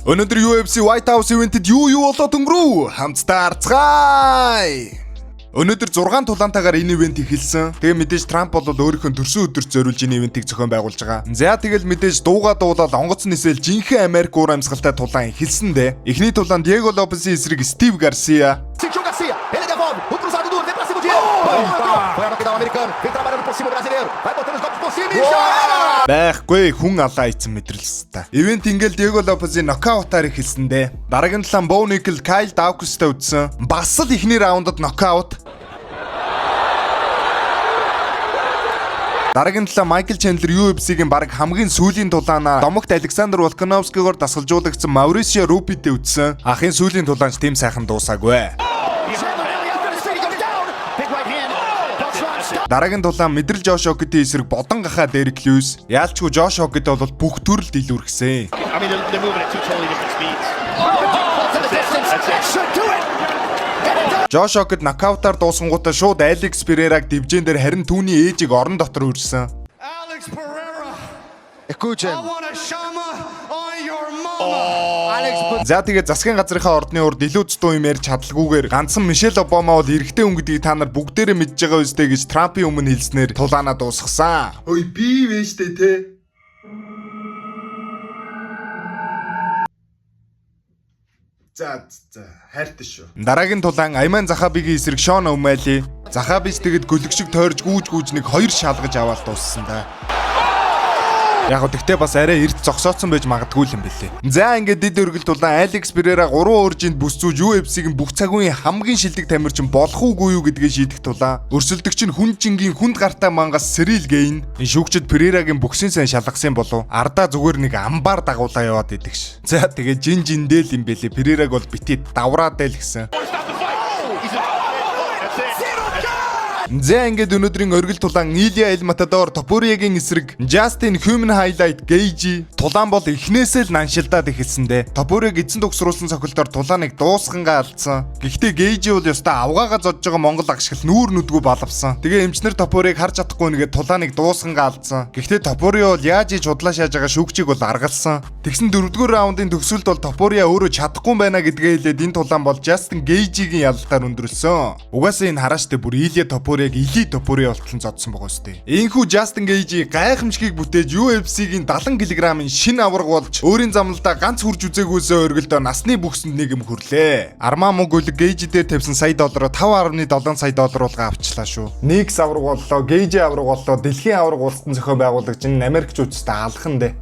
Өнөөдөр UFC White House event-д юу болоод өнгөрөв? Хамтдаа харцгаая. Өнөөдөр 6 тулаантайгаар энэ ивент эхэлсэн. Тэгээ мэдээж Трамп бол өөрийнхөө төрсөн өдөрт зориулж энэ ивентийг зохион байгуулж байгаа. За тэгэл мэдээж дуулаад онгоц нисэл жинхэнэ Америк уур амьсгалтай тулаан эхэлсэн дээ. Эхний тулаан Диего Лопесийн эсрэг Стив Гарсия. Байхгүй хүн алаа ийцэн мэдрэлс та. Ивент ингээл Диего Лопесийн нокаутаар эхэлсэн дээ. Дараагийн тулаан Бо Никл Кайл Даукстай үдсэн. Бас л эхний раундад нокаут. Дараагийн талаа Майкл Чендлер UFC-гийн баг хамгийн сүүлийн тулаанаа Домогт Александр Волкановскигоор дасгалжуулагдсан Маурисио Рупитэй үдсэн. Ахын сүүлийн тулаанч тийм сайхан дуусаагүй. Дараагийн тулаан мэдрэл Жош Окидийн эсрэг бодон гахаа Дерек Льюис. Яалчгүй Жош Окид бол бүх төрөлд илүүрхсэн. Жош Окид нокаутаар дуусангуудаа шууд Алекс Перераг дивжэн дээр харин түүний ээжийг орон дотор үржсэн. За тэгээ засгийн газрынхаа ордны урд илүү зөтөө юм ярьж чадлагүйгээр ганцхан Мишель Обама бол эрэгтэй хүн гэдгийг та нар бүгдээрээ мэдж байгаа үстэй гэж Трампын өмнө хэлснээр тулаанаа дуусгасан. Ой би вэжтэй те. За хайртай шүү. Дараагийн тулаан Айман Захабигийн эсрэг Шон Омали. Захабич тэгэд гөлөг шиг тойрж гүүж нэг хоёр шалгаж аваад дууссан да. Яг гэхдээ бас арай эрт зогсооцсон байж магадгүй юм бэлээ. За ингээд дид өргөл тулаан Алекс Перера 3 уржинд бүс зүүж UFC-гийн бүх цаг үеийн хамгийн шилдэг тамирчин болох уугүй юу гэдгээ шийдэх тулаан өрсөлдөгч нь хүнжингийн хүнд гартай мангас Сэрил Гейн шүүгчд Перерагийн бүксийн сайн шалгасан болов ардаа зүгээр нэг амбаар дагуулаа яваад идэгш. За тэгээ жинжиндэл юм бэлээ. Перераг бол битээ давраад л гисэн. За ингээд өнөөдрийн оргил тулаан Илья Эл Матадор Топуриагийн эсрэг Justin Human Highlight Gage тулаан бол эхнээсээ л наншилдаад эхэлсэндээ Топуриаг эзэн төгсруулсан цохилтоор тулааныг дуусгангаа алдсан. Гэхдээ Gage бол ёстой авгаагаа зодж байгаа Монгол агшгал нүүр нүдгүй балавсан. Тэгээ эмчнэр Топуриаг харж чадахгүй нэгээд тулааныг дуусгангаа алдсан. Гэхдээ Топурио бол яаж ич худлаа шааж байгаа шүүгчийг бол аргалсан. Тэгсэн 4-р раундын төгсөлд бол Топуриа өөрөө чадахгүй байна гэдгээ хэлээд энэ тулаан бол Justin Gage-ийн ялалтаар өндөрлсөн. Угаасаа энэ харааштай бүр Илья Топуриаг Или Топурио болтлон зодсон байгаа үстэй. Энэхүү Justin Gage гайхамшигыг бүтээж UFC-гийн 70 кг-ын шинэ авраг болж өөрийн замналдаа ганц хурж үзээгүйсээ өргөлдөө насны бүхсэнд нэг юм хүрлээ. Армаа мөнгө Gage дээр тавьсан сая доллараар 5.7 сая доллар болгоо авчлаа шүү. Никс авраг боллоо, Gage авраг боллоо, дэлхийн авраг улсад зохион байгуулагч Америкч үсттэй алхан дээ.